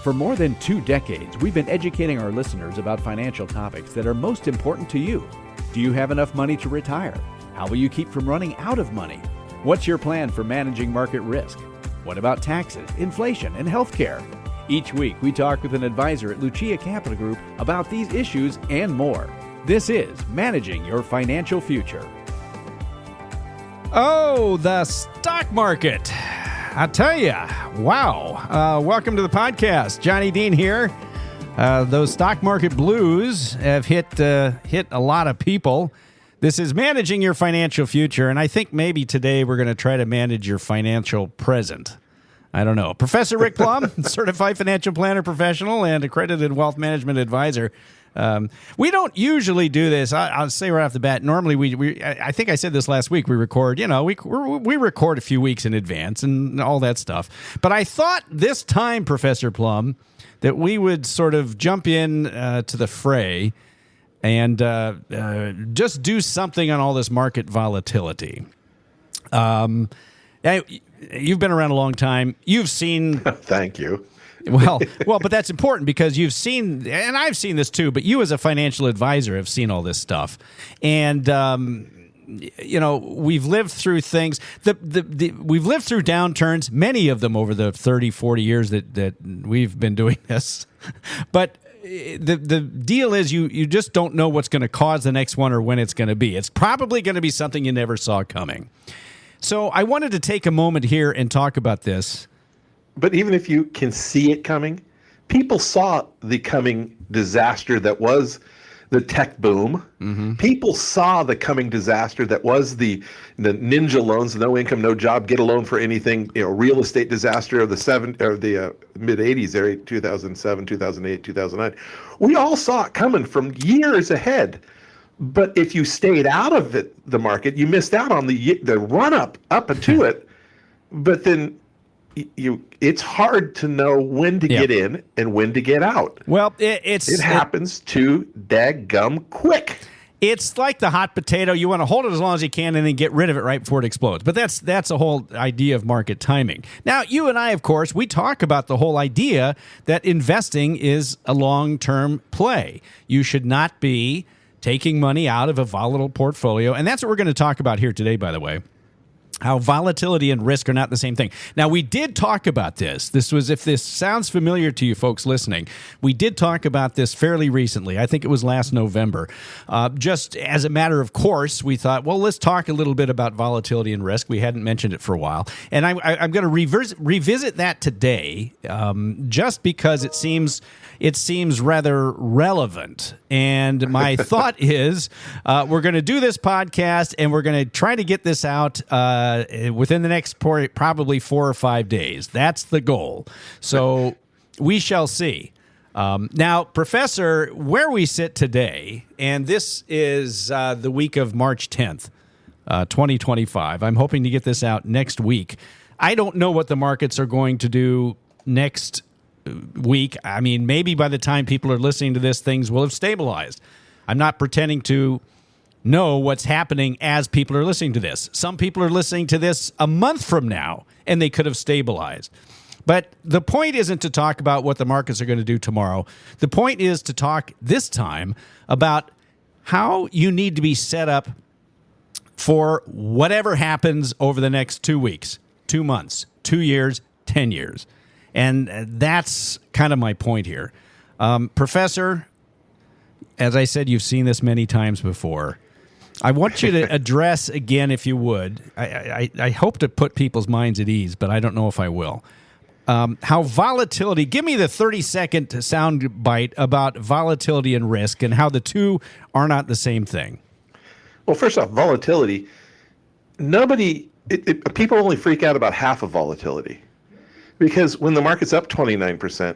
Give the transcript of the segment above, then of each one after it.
For more than 2 decades, we've been educating our listeners about financial topics that are most important to you. Do you have enough money to retire? How will you keep from running out of money? What's your plan for managing market risk? What about taxes, inflation, and healthcare? Each week, we talk with an advisor at Lucia Capital Group about these issues and more. This is Managing Your Financial Future. Oh, the stock market. I tell you, wow. Welcome to the podcast. Johnny Dean here. Those stock market blues have hit a lot of people. This is Managing Your Financial Future, and I think maybe today we're going to try to manage your financial present. I don't know. Professor Rick Plum, certified financial planner professional and accredited wealth management advisor. We don't usually do this. I'll say right off the bat. Normally, I think I said this last week. We record, we record a few weeks in advance and all that stuff. But I thought this time, Professor Plum, that we would sort of jump in to the fray and just do something on all this market volatility. You've been around a long time. You've seen. Thank you. Well, but that's important because you've seen, and I've seen this too, but you as a financial advisor have seen all this stuff. And, we've lived through things. We've lived through downturns, many of them over the 30, 40 years that we've been doing this. But the deal is you just don't know what's going to cause the next one or when it's going to be. It's probably going to be something you never saw coming. So I wanted to take a moment here and talk about this. But even if you can see it coming, people saw the coming disaster that was the tech boom. Mm-hmm. People saw the coming disaster that was the ninja loans, no income, no job, get a loan for anything, real estate disaster of the mid 80s, there, 2007, 2008, 2009. We all saw it coming from years ahead. But if you stayed out of the market, you missed out on the run up to it. But then it's hard to know when to get in and when to get out. Well, it happens too daggum quick. It's like the hot potato. You want to hold it as long as you can and then get rid of it right before it explodes. But that's the whole idea of market timing. Now, you and I, of course, we talk about the whole idea that investing is a long-term play. You should not be taking money out of a volatile portfolio. And that's what we're going to talk about here today, by the way. How volatility and risk are not the same thing. Now, we did talk about this. This was, if this sounds familiar to you folks listening, we did talk about this fairly recently. I think it was last November. Just as a matter of course, we thought, well, let's talk a little bit about volatility and risk. We hadn't mentioned it for a while. And I'm going to revisit that today just because it seems rather relevant. And my thought is we're going to do this podcast and we're going to try to get this out within the next probably 4 or 5 days. That's the goal. So we shall see. Now, Professor, where we sit today, and this is the week of March 10th, 2025. I'm hoping to get this out next week. I don't know what the markets are going to do next week. I mean, maybe by the time people are listening to this, things will have stabilized. I'm not pretending to know what's happening as people are listening to this. Some people are listening to this a month from now, and they could have stabilized. But the point isn't to talk about what the markets are going to do tomorrow. The point is to talk this time about how you need to be set up for whatever happens over the next 2 weeks, 2 months, 2 years, 10 years. And that's kind of my point here. Professor, as I said, you've seen this many times before. I want you to address again, if you would. I hope to put people's minds at ease, but I don't know if I will. How volatility, give me the 30-second sound bite about volatility and risk and how the two are not the same thing. Well, first off, volatility, people only freak out about half of volatility. Because when the market's up 29%,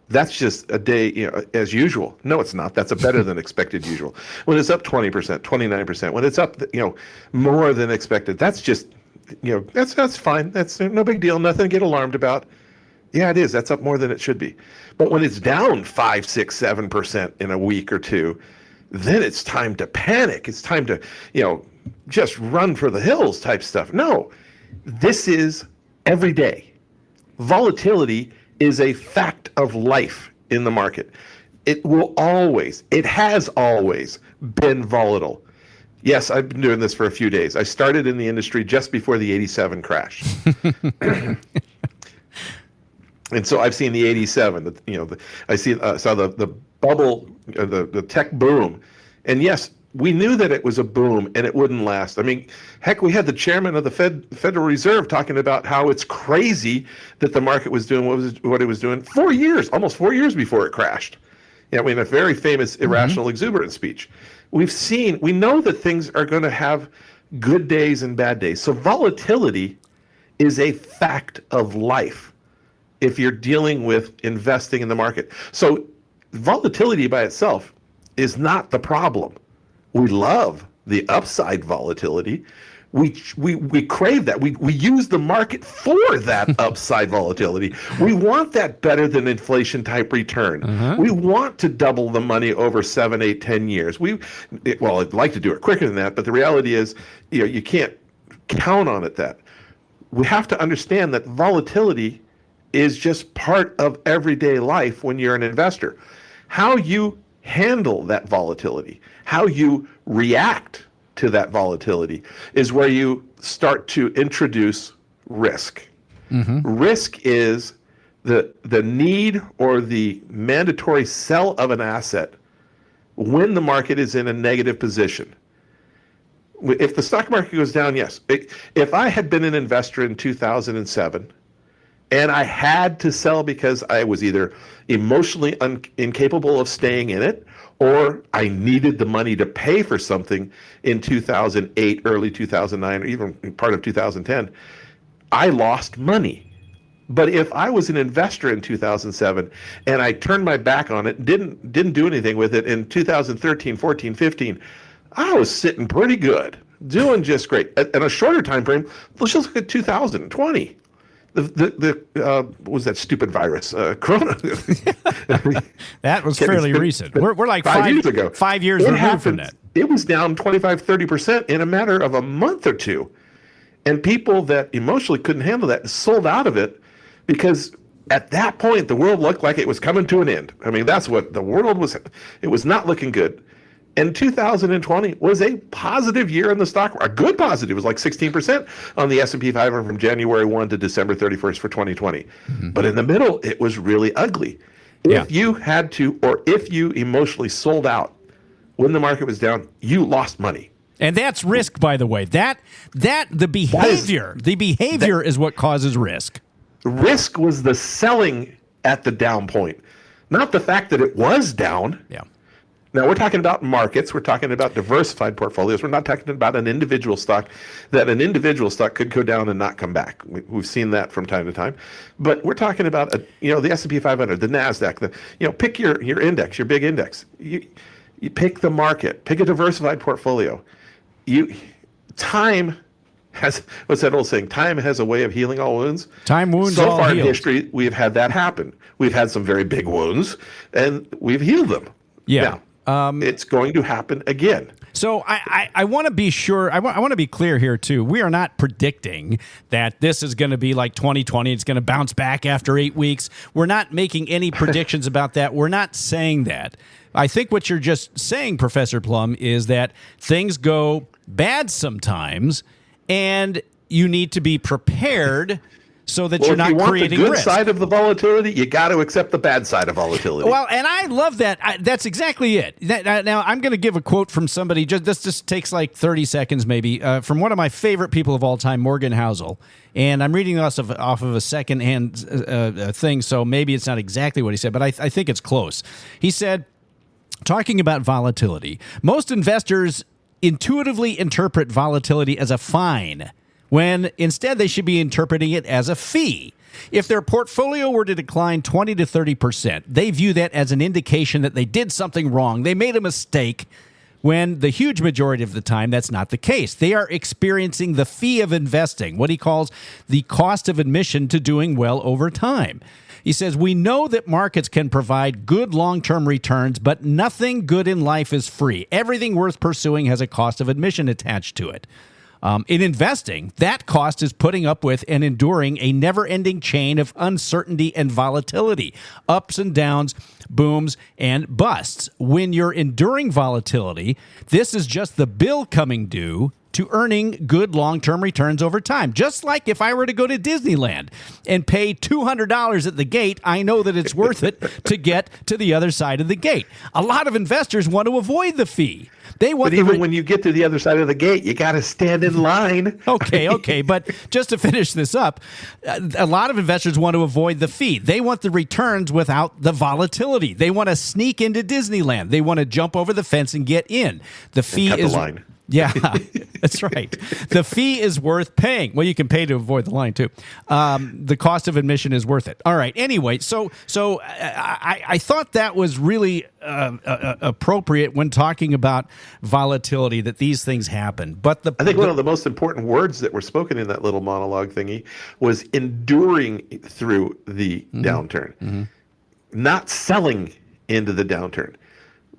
that's just a day, as usual. No, it's not. That's a better than expected usual. When it's up 20%, 29%, when it's up, more than expected, that's just, that's fine. That's no big deal. Nothing to get alarmed about. Yeah, it is. That's up more than it should be. But when it's down 5, 6, 7% in a week or two, then it's time to panic. It's time to, just run for the hills type stuff. No, this is every day. Volatility is a fact of life in the market. It has always been volatile. Yes, I've been doing this for a few days. I started in the industry just before the 87 crash. And so I've seen the 87, I saw the bubble, the tech boom. And yes, we knew that it was a boom and it wouldn't last. I mean, heck, we had the chairman of the Federal Reserve talking about how it's crazy that the market was doing what it was doing almost 4 years before it crashed. Yeah, I mean, a very famous irrational exuberance speech. We know that things are going to have good days and bad days. So volatility is a fact of life if you're dealing with investing in the market. So volatility by itself is not the problem. We love the upside volatility. We crave that. We use the market for that upside volatility. We want that better than inflation type return. We want to double the money over 7, 8, 10 years. I'd like to do it quicker than that, but the reality is, you can't count on it that. We have to understand that volatility is just part of everyday life when you're an investor. How you handle that volatility, how you react to that volatility is where you start to introduce risk. Risk is the need or the mandatory sell of an asset when the market is in a negative position. If the stock market goes down, yes. If I had been an investor in 2007 and I had to sell because I was either emotionally incapable of staying in it, or I needed the money to pay for something in 2008, early 2009, or even part of 2010, I lost money. But if I was an investor in 2007 and I turned my back on it, didn't do anything with it in 2013, 14, 15, I was sitting pretty good, doing just great. In a shorter time frame, let's just look at 2020. What was that stupid virus? Corona. That was fairly recent. We're like 5 years ago. 5 years removed from that. It was down 25, 30% in a matter of a month or two. And people that emotionally couldn't handle that sold out of it because at that point, the world looked like it was coming to an end. I mean, that's what the world was. It was not looking good. And 2020 was a positive year in the stock market, a good positive. It was like 16% on the S&P 500 from January 1 to December 31st for 2020. But in the middle, it was really ugly. If you had to, or if you emotionally sold out when the market was down, you lost money. And that's risk, by the way. The behavior is what causes risk. Risk was the selling at the down point, not the fact that it was down. Yeah. Now, we're talking about markets. We're talking about diversified portfolios. We're not talking about an individual stock, that an individual stock could go down and not come back. We've seen that from time to time. But we're talking about, the S&P 500, the NASDAQ, pick your index, your big index. You pick the market, pick a diversified portfolio. Time has, what's that old saying? Time has a way of healing all wounds. Time wounds so all far healed. In history, we've had that happen. We've had some very big wounds, and we've healed them. Yeah. Now, it's going to happen again. So I want to be sure, I want to be clear here too. We are not predicting that this is going to be like 2020. It's going to bounce back after 8 weeks. We're not making any predictions about that. We're not saying that. I think what you're just saying, Professor Plum, is that things go bad sometimes and you need to be prepared so that you're not creating risk. If you want the good side of the volatility, you got to accept the bad side of volatility. Well, and I love that. That's exactly it. Now, I'm going to give a quote from somebody. This just takes like 30 seconds maybe, from one of my favorite people of all time, Morgan Housel. And I'm reading this off of a secondhand thing, so maybe it's not exactly what he said, but I think it's close. He said, talking about volatility, most investors intuitively interpret volatility as a fine, when instead they should be interpreting it as a fee. If their portfolio were to decline 20 to 30%, they view that as an indication that they did something wrong. They made a mistake, when the huge majority of the time, that's not the case. They are experiencing the fee of investing, what he calls the cost of admission to doing well over time. He says, we know that markets can provide good long-term returns, but nothing good in life is free. Everything worth pursuing has a cost of admission attached to it. In investing, that cost is putting up with and enduring a never-ending chain of uncertainty and volatility, ups and downs, booms and busts. When you're enduring volatility, this is just the bill coming due to earning good long-term returns over time. Just like if I were to go to Disneyland and pay $200 at the gate, I know that it's worth it to get to the other side of the gate. A lot of investors want to avoid the fee. They want but even when you get to the other side of the gate, you got to stand in line. Okay. But just to finish this up, a lot of investors want to avoid the fee. They want the returns without the volatility. They want to sneak into Disneyland. They want to jump over the fence and get in. The fee is... the line. Yeah, that's right. The fee is worth paying. Well, you can pay to avoid the line, too. The cost of admission is worth it. All right. Anyway, so I thought that was really appropriate when talking about volatility, that these things happen. But I think one of the most important words that were spoken in that little monologue thingy was enduring through the downturn, not selling into the downturn.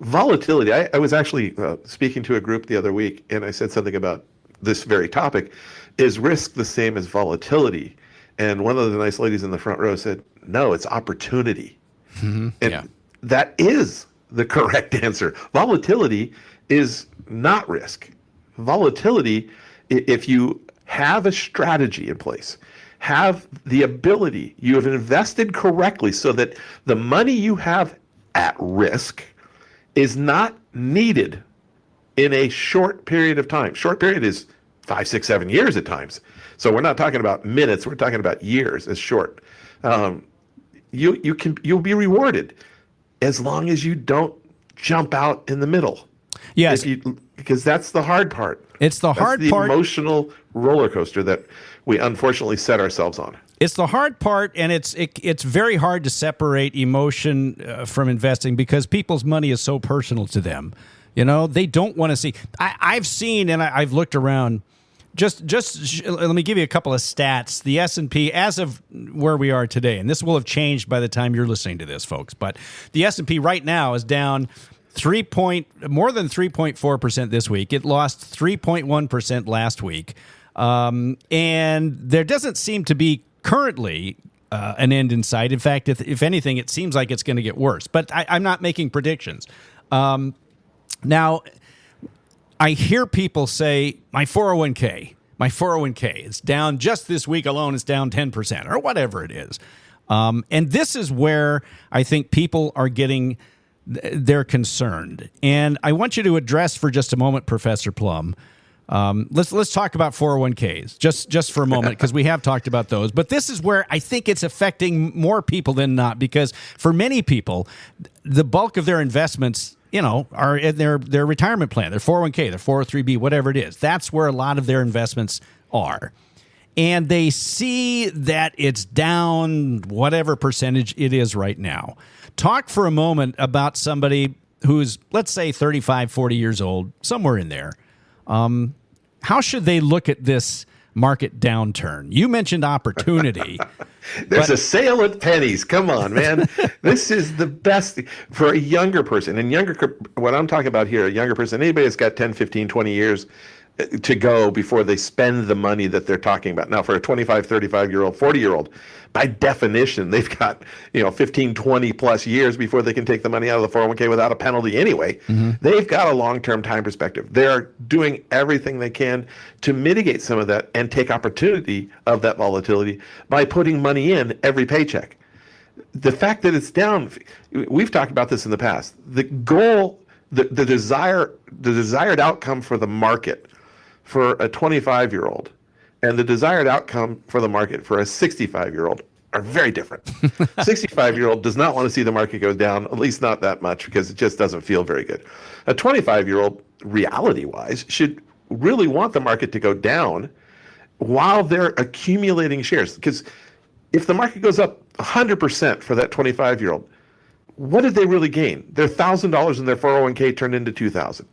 Volatility. I was actually speaking to a group the other week, and I said something about this very topic. Is risk the same as volatility? And one of the nice ladies in the front row said, no, it's opportunity. And that is the correct answer. Volatility is not risk. Volatility, if you have a strategy in place, have the ability, you have invested correctly so that the money you have at risk is not needed in a short period of time. Short period is 5, 6, 7 years at times. So we're not talking about minutes. We're talking about years as short. You'll be rewarded as long as you don't jump out in the middle. Yes, because that's the hard part. It's the hard part. The emotional roller coaster that we unfortunately set ourselves on. It's the hard part, and it's very hard to separate emotion from investing because people's money is so personal to them. You know, they don't want to see. I've seen, and I've looked around. Just let me give you a couple of stats. The S&P, as of where we are today, and this will have changed by the time you're listening to this, folks. But the S&P right now is down more than 3.4% this week. It lost 3.1% last week, and there doesn't seem to be currently an end in sight. In fact, if anything, it seems like it's going to get worse. But I'm not making predictions. Now, I hear people say, my 401k is down just this week alone. It's down 10% or whatever it is. And this is where I think people are getting, they're concerned. And I want you to address for just a moment, Professor Plum. Let's talk about 401ks just for a moment, because we have talked about those. But this is where I think it's affecting more people than not, because for many people, the bulk of their investments, are in their retirement plan, their 401k, their 403b, whatever it is. That's where a lot of their investments are. And they see that it's down whatever percentage it is right now. Talk for a moment about somebody who's, let's say, 35, 40 years old, somewhere in there. How should they look at this market downturn? You mentioned opportunity. There's a sale at Penny's. Come on, man. This is the best for a younger person. And what I'm talking about here, a younger person, anybody that's got 10, 15, 20 years to go before they spend the money that they're talking about. Now, for a 25, 35-year-old, 40-year-old, by definition, they've got 15, 20 plus years before they can take the money out of the 401k without a penalty anyway. Mm-hmm. They've got a long-term time perspective. They're doing everything they can to mitigate some of that and take opportunity of that volatility by putting money in every paycheck. The fact that it's down, we've talked about this in the past. The goal, the desired outcome for the market for a 25-year-old and the desired outcome for the market for a 65-year-old are very different. 65-year-old does not want to see the market go down, at least not that much, because it just doesn't feel very good. A 25-year-old, reality-wise, should really want the market to go down while they're accumulating shares. Because if the market goes up 100% for that 25-year-old, what did they really gain? Their $1,000 in their 401k turned into $2,000.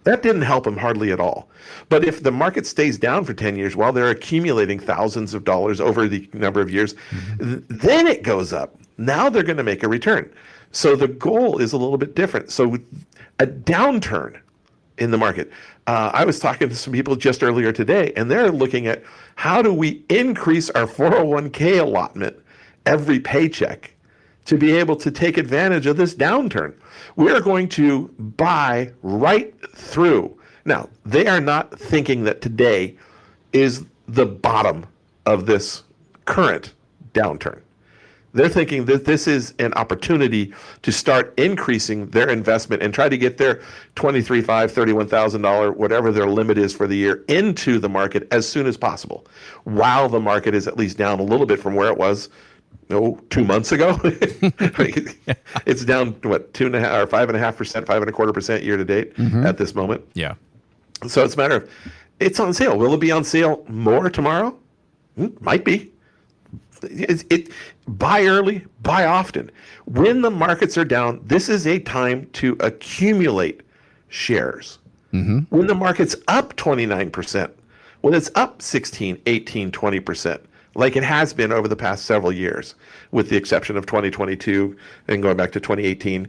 That didn't help them hardly at all. But if the market stays down for 10 years while they're accumulating thousands of dollars over the number of years, then it goes up. Now they're going to make a return. So the goal is a little bit different. So a downturn in the market. I was talking to some people just earlier today, and they're looking at how do we increase our 401k allotment every paycheck to be able to take advantage of this downturn. We're going to buy right through. Now, they are not thinking that today is the bottom of this current downturn. They're thinking that this is an opportunity to start increasing their investment and try to get their $23,500, $31,000, whatever their limit is for the year, into the market as soon as possible, while the market is at least down a little bit from where it was 2 months ago. It's down, what, 2.5% or 5.5%, 5.25% year to date at this moment. Yeah. So it's a matter of, it's on sale. Will it be on sale more tomorrow? Might be. Buy early, buy often. When the markets are down, this is a time to accumulate shares. When the market's up 29%, when it's up 16, 18, 20%, like it has been over the past several years, with the exception of 2022 and going back to 2018,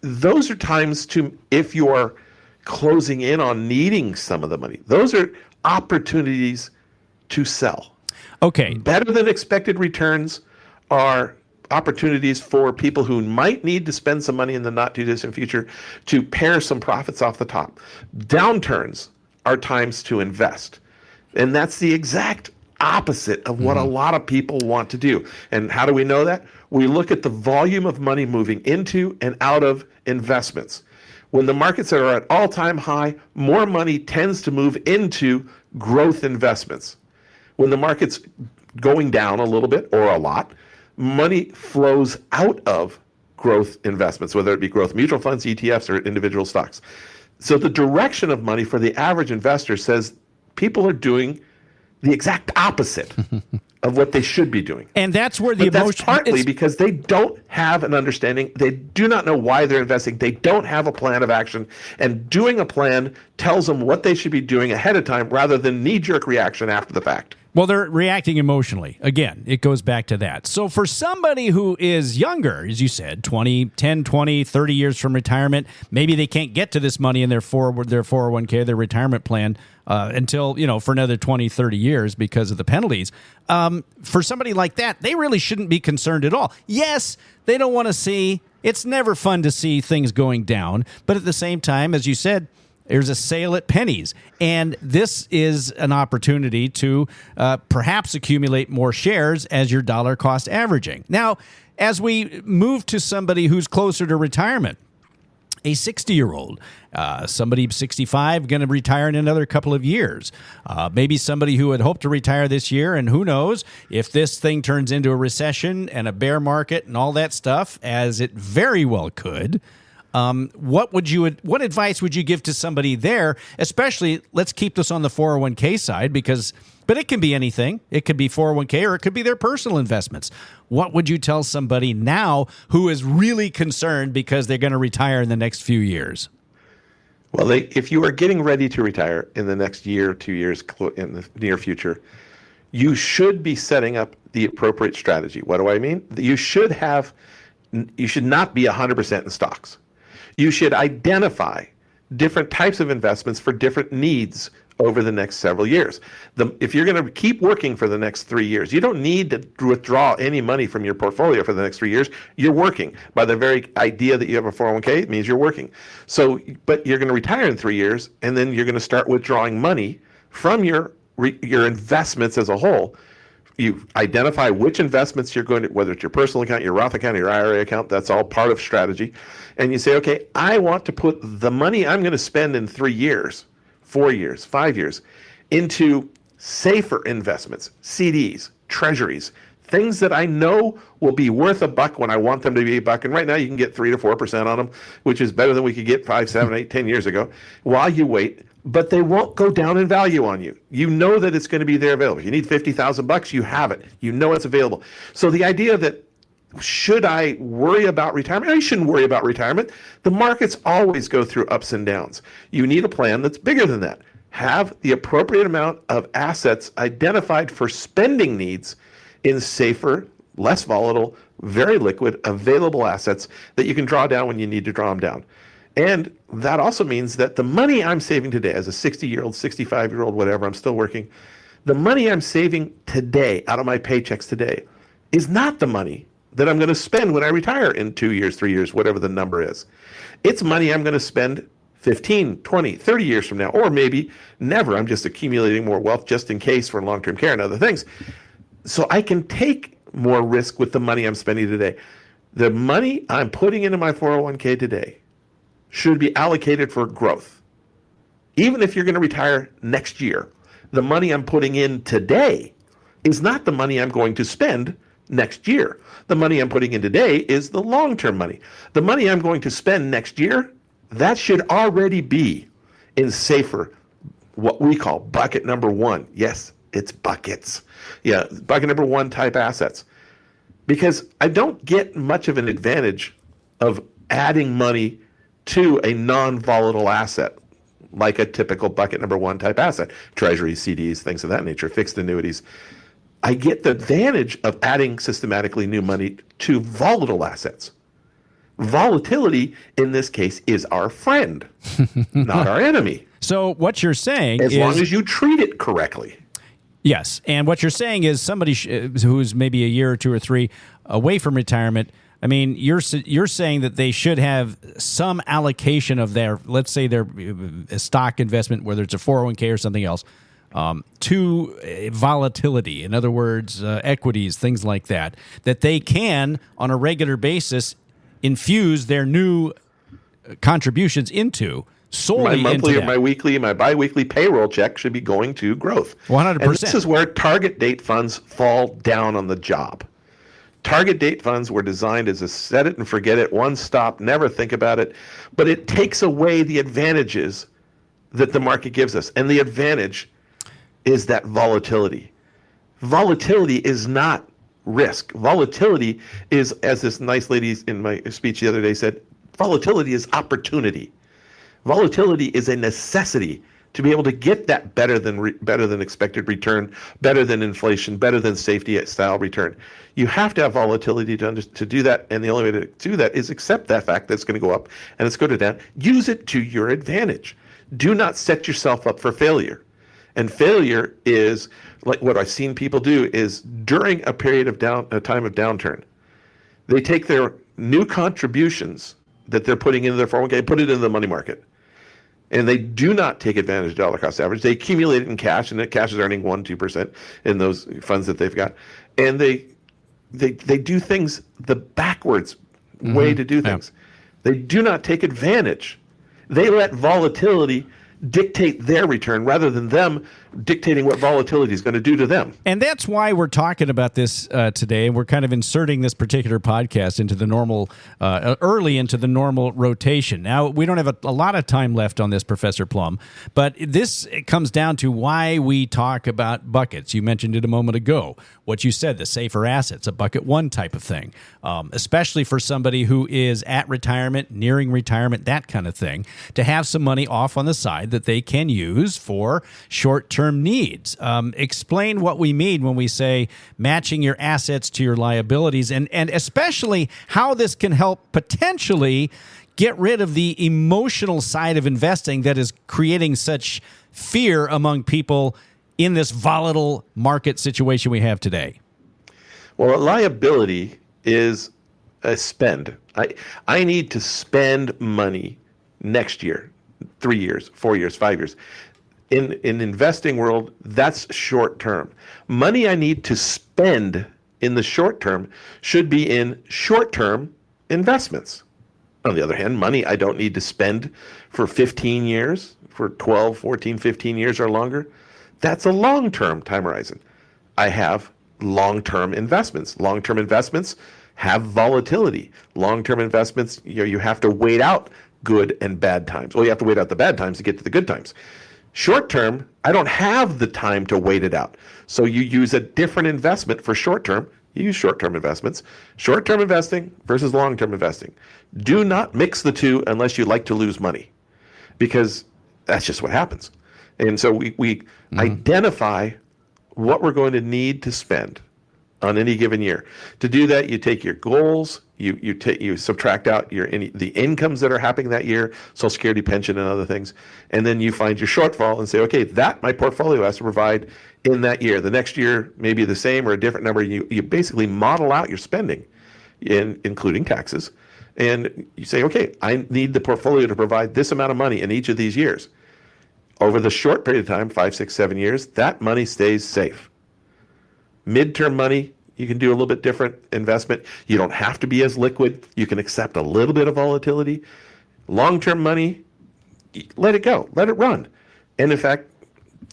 those are times to, if you're closing in on needing some of the money, those are opportunities to sell. Okay. Better than expected returns are opportunities for people who might need to spend some money in the not too distant future to pare some profits off the top. Downturns are times to invest. And that's the exact opposite of what a lot of people want to do. And how do we know that? We look at the volume of money moving into and out of investments. When the markets are at all-time high, more money tends to move into growth investments. When the market's going down a little bit or a lot, money flows out of growth investments, whether it be growth mutual funds, ETFs, or individual stocks. So the direction of money for the average investor says people are doing the exact opposite of what they should be doing. And that's where the emotion... That's partly because they don't have an understanding. They do not know why they're investing. They don't have a plan of action. And doing a plan tells them what they should be doing ahead of time rather than knee-jerk reaction after the fact. Well, they're reacting emotionally. Again, it goes back to that. So for somebody who is younger, as you said, 10, 20, 30 years from retirement, maybe they can't get to this money in their 401k, their retirement plan, until, for another 20, 30 years because of the penalties. For somebody like that, they really shouldn't be concerned at all. Yes, they don't want to see, it's never fun to see things going down. But at the same time, as you said, there's a sale at pennies, and this is an opportunity to perhaps accumulate more shares as your dollar cost averaging. Now, as we move to somebody who's closer to retirement, a 60-year-old, somebody 65, going to retire in another couple of years. Maybe somebody who had hoped to retire this year, and who knows if this thing turns into a recession and a bear market and all that stuff, as it very well could. What advice would you give to somebody there? Especially, let's keep this on the 401k side but it can be anything. It could be 401k or it could be their personal investments. What would you tell somebody now who is really concerned because they're going to retire in the next few years? Well, if you are getting ready to retire in the next year, 2 years in the near future, you should be setting up the appropriate strategy. What do I mean? You should not be 100% in stocks. You should identify different types of investments for different needs over the next several years. If you're going to keep working for the next 3 years, you don't need to withdraw any money from your portfolio for the next 3 years. You're working. By the very idea that you have a 401k, it means you're working. So, but you're going to retire in 3 years, and then you're going to start withdrawing money from your investments as a whole. You identify which investments you're going to, whether it's your personal account, your Roth account, your IRA account, that's all part of strategy. And you say, okay, I want to put the money I'm going to spend in 3 years, 4 years, 5 years into safer investments, CDs, treasuries, things that I know will be worth $1 when I want them to be $1. And right now you can get 3 to 4% on them, which is better than we could get 5, 7, 8, 10 years ago while you wait. But they won't go down in value on you. You know that it's going to be there available. If you need $50,000, you have it. You know it's available. So the idea that should I worry about retirement? You shouldn't worry about retirement. The markets always go through ups and downs. You need a plan that's bigger than that. Have the appropriate amount of assets identified for spending needs in safer, less volatile, very liquid, available assets that you can draw down when you need to draw them down. And that also means that the money I'm saving today as a 60-year-old, 65-year-old, whatever, I'm still working, the money I'm saving today out of my paychecks today is not the money that I'm going to spend when I retire in 2 years, 3 years, whatever the number is. It's money I'm going to spend 15, 20, 30 years from now, or maybe never. I'm just accumulating more wealth just in case for long-term care and other things. So I can take more risk with the money I'm spending today. The money I'm putting into my 401k today should be allocated for growth. Even if you're going to retire next year, the money I'm putting in today is not the money I'm going to spend next year. The money I'm putting in today is the long-term money. The money I'm going to spend next year, that should already be in safer, what we call bucket number one. Yes, it's buckets. Yeah, bucket number one type assets. Because I don't get much of an advantage of adding money to a non-volatile asset, like a typical bucket number one type asset, treasuries, CDs, things of that nature, fixed annuities. I get the advantage of adding systematically new money to volatile assets. Volatility, in this case, is our friend, not our enemy. So what you're saying is... As long as you treat it correctly. Yes, and what you're saying is somebody who's maybe a year or two or three away from retirement, I mean, you're saying that they should have some allocation of their, let's say their stock investment, whether it's a 401k or something else, to volatility. In other words, equities, things like that, that they can, on a regular basis, infuse their new contributions into. Solely my monthly into or my weekly, my biweekly payroll check should be going to growth. 100%. And this is where target date funds fall down on the job. Target date funds were designed as a set it and forget it, one stop, never think about it. But it takes away the advantages that the market gives us. And the advantage is that volatility. Volatility is not risk. Volatility is, as this nice lady in my speech the other day said, volatility is opportunity. Volatility is a necessity to be able to get that better than expected return, better than inflation, better than safety style return. You have to have volatility to do that, and the only way to do that is accept that fact that it's going to go up and it's going to go down. Use it to your advantage. Do not set yourself up for failure. And failure is, like what I've seen people do, is during a period of a time of downturn, they take their new contributions that they're putting into their 401k, put it into the money market. And they do not take advantage of dollar cost average. They accumulate it in cash, and that cash is earning 1-2% in those funds that they've got. And they do things the backwards way to do things. Yeah. They do not take advantage. They let volatility dictate their return rather than them dictating what volatility is going to do to them. And that's why we're talking about this today, and we're kind of inserting this particular podcast into the normal, early into the normal rotation. Now, we don't have a lot of time left on this, Professor Plum, but this comes down to why we talk about buckets. You mentioned it a moment ago. What you said, the safer assets, a bucket one type of thing, especially for somebody who is at retirement, nearing retirement, that kind of thing, to have some money off on the side that they can use for short-term needs. Explain what we mean when we say matching your assets to your liabilities, and especially how this can help potentially get rid of the emotional side of investing that is creating such fear among people in this volatile market situation we have today. Well, a liability is a spend. I need to spend money next year, 3 years, 4 years, 5 years. In investing world, that's short term. Money I need to spend in the short term should be in short term investments. On the other hand, money I don't need to spend for 15 years, for 12, 14, 15 years or longer, that's a long term time horizon. I have long term investments. Long term investments have volatility. Long term investments, you have to wait out good and bad times. Well, you have to wait out the bad times to get to the good times. Short term, I don't have the time to wait it out. So you use a different investment for short term. You use short term investments. Short term investing versus long term investing. Do not mix the two unless you like to lose money, because that's just what happens. And so we identify what we're going to need to spend on any given year. To do that, you take your goals, you subtract out the incomes that are happening that year, Social Security, pension, and other things, and then you find your shortfall and say, okay, that my portfolio has to provide in that year. The next year may be the same or a different number. You basically model out your spending, including taxes, and you say, okay, I need the portfolio to provide this amount of money in each of these years. Over the short period of time, 5, 6, 7 years, that money stays safe. Midterm money, you can do a little bit different investment. You don't have to be as liquid. You can accept a little bit of volatility. Long-term money, let it go. Let it run. And in fact,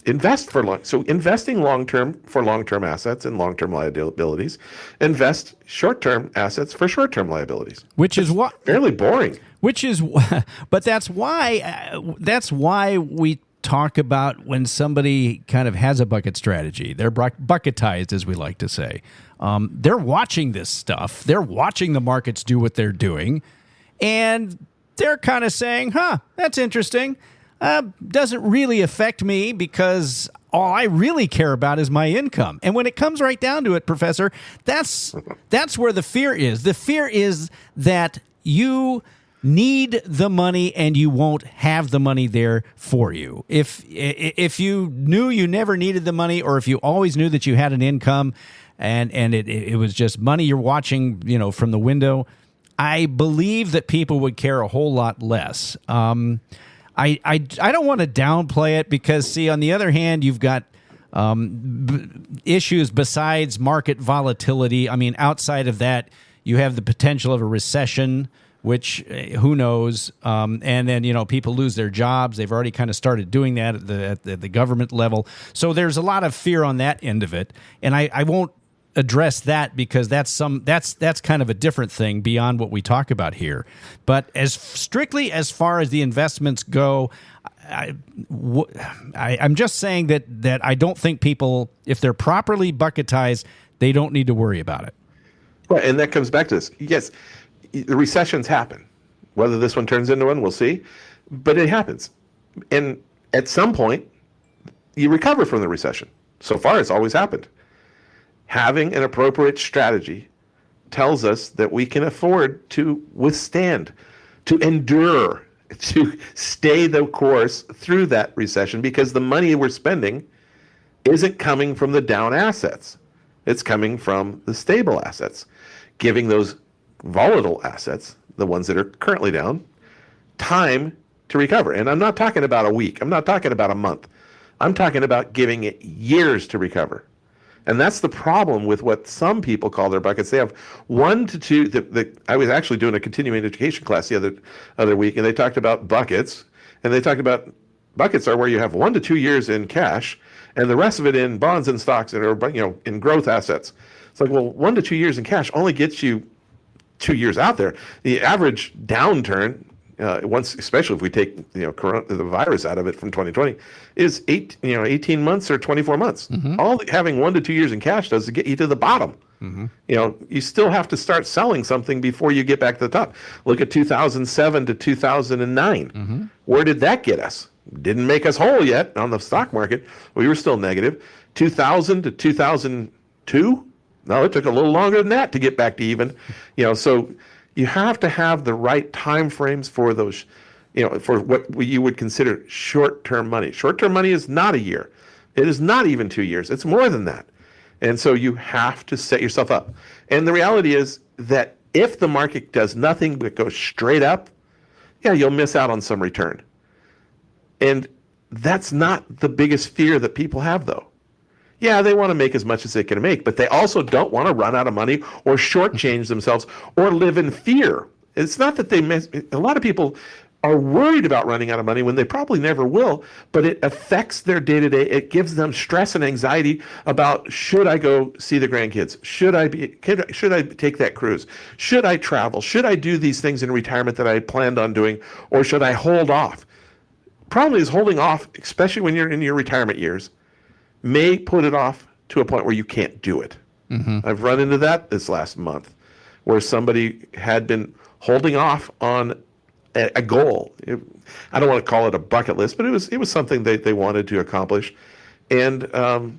invest for long. So investing long-term for long-term assets and long-term liabilities. Invest short-term assets for short-term liabilities. Which is what fairly boring. But that's why we talk about when somebody kind of has a bucket strategy. They're bucketized, as we like to say. They're watching this stuff. They're watching the markets do what they're doing, and they're kind of saying, that's interesting. Doesn't really affect me because all I really care about is my income. And when it comes right down to it, Professor, that's where the fear is. The fear is that you need the money and you won't have the money there for you. If you knew you never needed the money, or if you always knew that you had an income and it was just money you're watching, from the window, I believe that people would care a whole lot less. I don't want to downplay it because, see, on the other hand, you've got issues besides market volatility. I mean, outside of that, you have the potential of a recession, which who knows? And then, people lose their jobs. They've already kind of started doing that at the government level. So there's a lot of fear on that end of it. And I won't address that because that's kind of a different thing beyond what we talk about here. But as strictly as far as the investments go, I'm just saying that I don't think people, if they're properly bucketized, they don't need to worry about it. Right, and that comes back to this. Yes, the recessions happen. Whether this one turns into one, we'll see. But it happens. And at some point, you recover from the recession. So far, it's always happened. Having an appropriate strategy tells us that we can afford to withstand, to endure, to stay the course through that recession, because the money we're spending isn't coming from the down assets. It's coming from the stable assets, giving those volatile assets, the ones that are currently down, time to recover. And I'm not talking about a week. I'm not talking about a month. I'm talking about giving it years to recover. And that's the problem with what some people call their buckets. They have 1 to 2. I was actually doing a continuing education class the other week, and they talked about buckets. And they talked about buckets are where you have 1 to 2 years in cash, and the rest of it in bonds and stocks, or in growth assets. It's like, well, 1 to 2 years in cash only gets you 2 years out there. The average downturn, especially if we take the virus out of it from 2020, is 18 months or 24 months. Mm-hmm. All having 1 to 2 years in cash does is get you to the bottom. Mm-hmm. You still have to start selling something before you get back to the top. Look at 2007 to 2009. Mm-hmm. Where did that get us? Didn't make us whole yet on the stock market. We were still negative. 2000 to 2002. No, it took a little longer than that to get back to even. So you have to have the right time frames for those, for what you would consider short-term money. Short-term money is not a year. It is not even 2 years. It's more than that. And so you have to set yourself up. And the reality is that if the market does nothing but go straight up, you'll miss out on some return. And that's not the biggest fear that people have, though. Yeah, they want to make as much as they can make, but they also don't want to run out of money or shortchange themselves or live in fear. It's not that a lot of people are worried about running out of money when they probably never will, but it affects their day-to-day. It gives them stress and anxiety about, should I go see the grandkids? Should I take that cruise? Should I travel? Should I do these things in retirement that I planned on doing, or should I hold off? Problem is, holding off, especially when you're in your retirement years, may put it off to a point where you can't do it. Mm-hmm. I've run into that this last month, where somebody had been holding off on a goal. I don't want to call it a bucket list, but it was something they wanted to accomplish, and a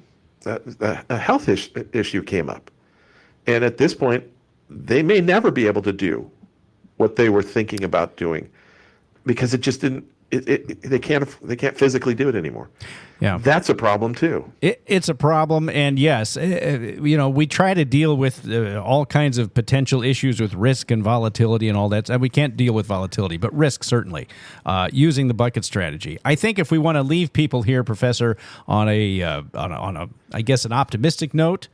health issue came up. And at this point, they may never be able to do what they were thinking about doing because it just didn't. They can't physically do it anymore. Yeah, that's a problem too. It's a problem, and yes, we try to deal with all kinds of potential issues with risk and volatility and all that. We can't deal with volatility, but risk certainly. Using the bucket strategy, I think if we want to leave people here, Professor, on a I guess an optimistic note,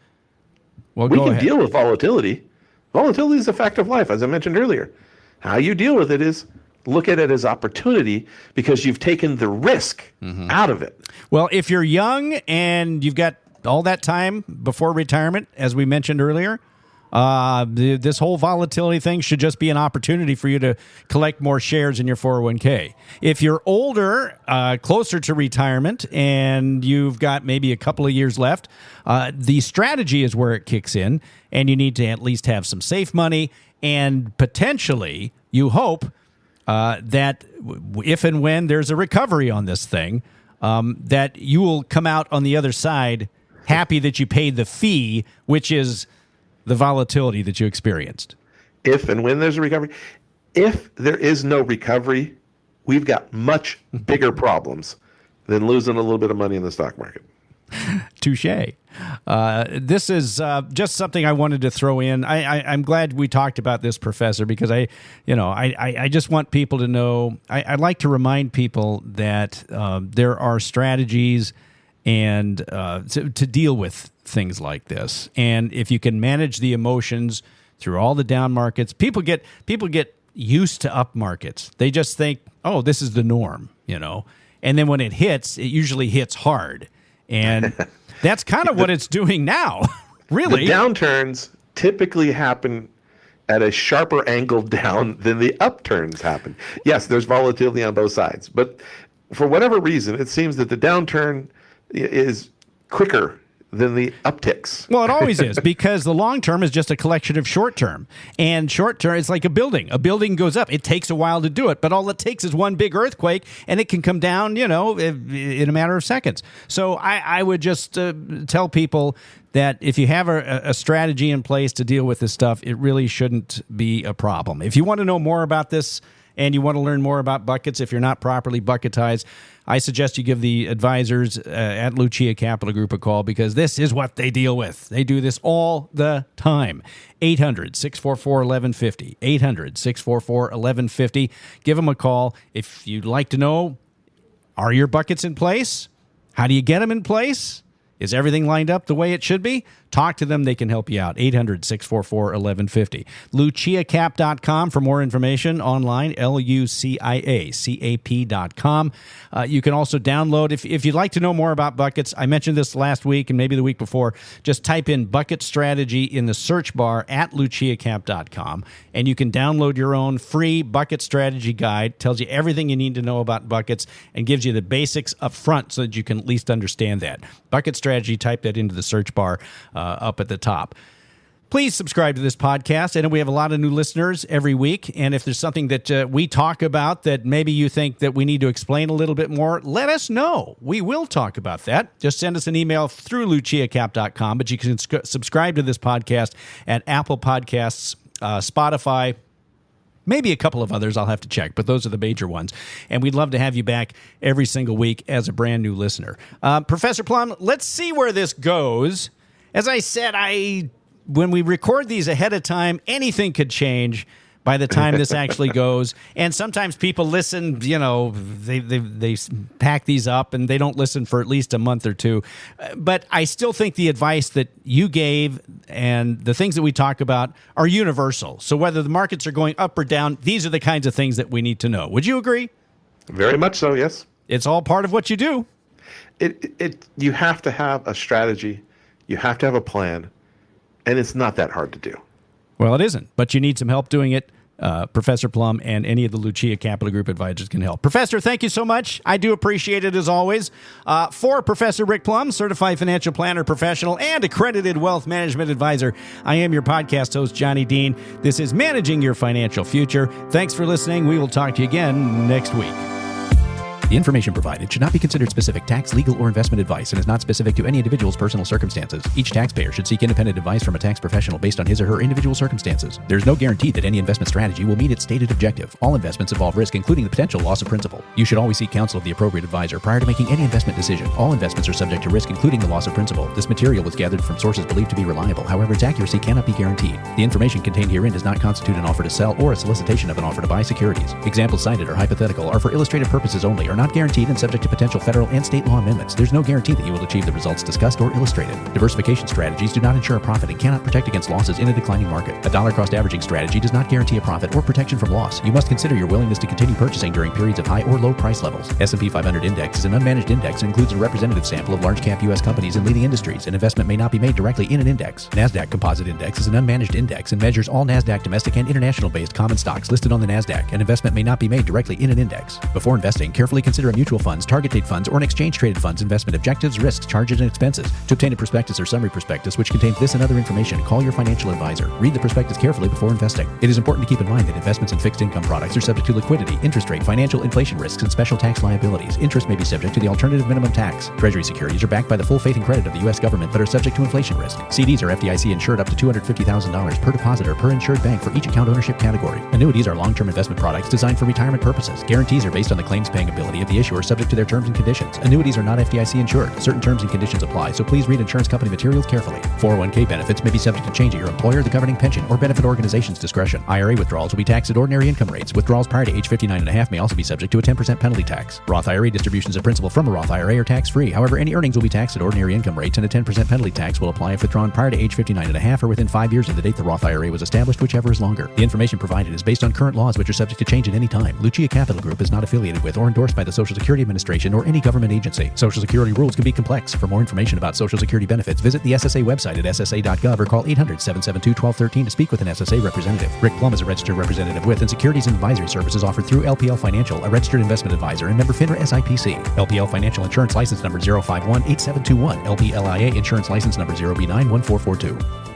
well, we go can ahead. deal with volatility. Volatility is a fact of life, as I mentioned earlier. How you deal with it is look at it as opportunity because you've taken the risk out of it. Well, if you're young and you've got all that time before retirement, as we mentioned earlier, this whole volatility thing should just be an opportunity for you to collect more shares in your 401k. If you're older, closer to retirement, and you've got maybe a couple of years left, the strategy is where it kicks in, and you need to at least have some safe money, and potentially, you hope, that if and when there's a recovery on this thing, that you will come out on the other side happy that you paid the fee, which is the volatility that you experienced. If and when there's a recovery. If there is no recovery, we've got much bigger problems than losing a little bit of money in the stock market. Touché. This is just something I wanted to throw in. I'm glad we talked about this, Professor, because I just want people to know. I'd like to remind people that there are strategies and to deal with things like this. And if you can manage the emotions through all the down markets, people get used to up markets. They just think, oh, this is the norm, And then when it hits, it usually hits hard. And that's kind of what it's doing now, really. The downturns typically happen at a sharper angle down than the upturns happen. Yes, there's volatility on both sides. But for whatever reason, it seems that the downturn is quicker than the upticks. Well, it always is, because the long term is just a collection of short term. And short term, it's like a building. A building goes up. It takes a while to do it, but all it takes is one big earthquake, and it can come down, in a matter of seconds. So I would just tell people that if you have a strategy in place to deal with this stuff, it really shouldn't be a problem. If you want to know more about this and you want to learn more about buckets, if you're not properly bucketized, I suggest you give the advisors at Lucia Capital Group a call, because this is what they deal with. They do this all the time. 800-644-1150. 800-644-1150. Give them a call. If you'd like to know, are your buckets in place? How do you get them in place? Is everything lined up the way it should be? Talk to them. They can help you out. 800-644-1150. LuciaCap.com for more information online. LuciaCap.com. You can also download, if you'd like to know more about buckets, I mentioned this last week and maybe the week before, just type in bucket strategy in the search bar at LuciaCap.com, and you can download your own free bucket strategy guide. Tells you everything you need to know about buckets and gives you the basics up front so that you can at least understand that. Bucket strategy, type that into the search bar up at the top. Please subscribe to this podcast. I know we have a lot of new listeners every week, and if there's something that we talk about that maybe you think that we need to explain a little bit more, let us know. We will talk about that. Just send us an email through luciacap.com, but you can subscribe to this podcast at Apple Podcasts, Spotify, maybe a couple of others. I'll have to check, but those are the major ones. And we'd love to have you back every single week as a brand new listener. Professor Plum, let's see where this goes. As I said, when we record these ahead of time, anything could change by the time this actually goes. And sometimes people listen, they pack these up and they don't listen for at least a month or two. But I still think the advice that you gave and the things that we talk about are universal. So whether the markets are going up or down, these are the kinds of things that we need to know. Would you agree? Very much so, yes. It's all part of what you do. You have to have a strategy. You have to have a plan. And it's not that hard to do. Well, it isn't, but you need some help doing it. Professor Plum and any of the Lucia Capital Group advisors can help. Professor, thank you so much. I do appreciate it as always. For Professor Rick Plum, certified financial planner professional and accredited wealth management advisor, I am your podcast host, Johnny Dean. This is Managing Your Financial Future. Thanks for listening. We will talk to you again next week. The information provided should not be considered specific tax, legal, or investment advice and is not specific to any individual's personal circumstances. Each taxpayer should seek independent advice from a tax professional based on his or her individual circumstances. There is no guarantee that any investment strategy will meet its stated objective. All investments involve risk, including the potential loss of principal. You should always seek counsel of the appropriate advisor prior to making any investment decision. All investments are subject to risk, including the loss of principal. This material was gathered from sources believed to be reliable. However, its accuracy cannot be guaranteed. The information contained herein does not constitute an offer to sell or a solicitation of an offer to buy securities. Examples cited are hypothetical, are for illustrative purposes only, are not guaranteed, and subject to potential federal and state law amendments. There's no guarantee that you will achieve the results discussed or illustrated. Diversification strategies do not ensure a profit and cannot protect against losses in a declining market. A dollar cost averaging strategy does not guarantee a profit or protection from loss. You must consider your willingness to continue purchasing during periods of high or low price levels. S&P 500 Index is an unmanaged index and includes a representative sample of large cap U.S. companies in leading industries. An investment may not be made directly in an index. NASDAQ Composite Index is an unmanaged index and measures all NASDAQ domestic and international based common stocks listed on the NASDAQ. An investment may not be made directly in an index. Before investing, carefully consider a mutual funds, target date funds, or an exchange traded funds investment objectives, risks, charges, and expenses. To obtain a prospectus or summary prospectus which contains this and other information, call your financial advisor. Read the prospectus carefully before investing. It is important to keep in mind that investments in fixed income products are subject to liquidity, interest rate, financial inflation risks, and special tax liabilities. Interest may be subject to the alternative minimum tax. Treasury securities are backed by the full faith and credit of the U.S. government but are subject to inflation risk. CDs are FDIC insured up to $250,000 per depositor per insured bank for each account ownership category. Annuities are long-term investment products designed for retirement purposes. Guarantees are based on the claims-paying ability of the issuer subject to their terms and conditions. Annuities are not FDIC insured. Certain terms and conditions apply, so please read insurance company materials carefully. 401k benefits may be subject to change at your employer, the governing pension, or benefit organization's discretion. IRA withdrawals will be taxed at ordinary income rates. Withdrawals prior to age 59.5 may also be subject to a 10% penalty tax. Roth IRA distributions of principal from a Roth IRA are tax-free. However, any earnings will be taxed at ordinary income rates, and a 10% penalty tax will apply if withdrawn prior to age 59.5 or within 5 years of the date the Roth IRA was established, whichever is longer. The information provided is based on current laws which are subject to change at any time. Lucia Capital Group is not affiliated with or endorsed by the Social Security Administration or any government agency. Social Security rules can be complex. For more information about Social Security benefits, visit the SSA website at ssa.gov or call 800-772-1213 to speak with an SSA representative. Rick Plum is a registered representative with and securities and advisory services offered through LPL Financial, a registered investment advisor and member FINRA SIPC. LPL Financial Insurance License Number 0518721. LPLIA Insurance License Number 0B91442.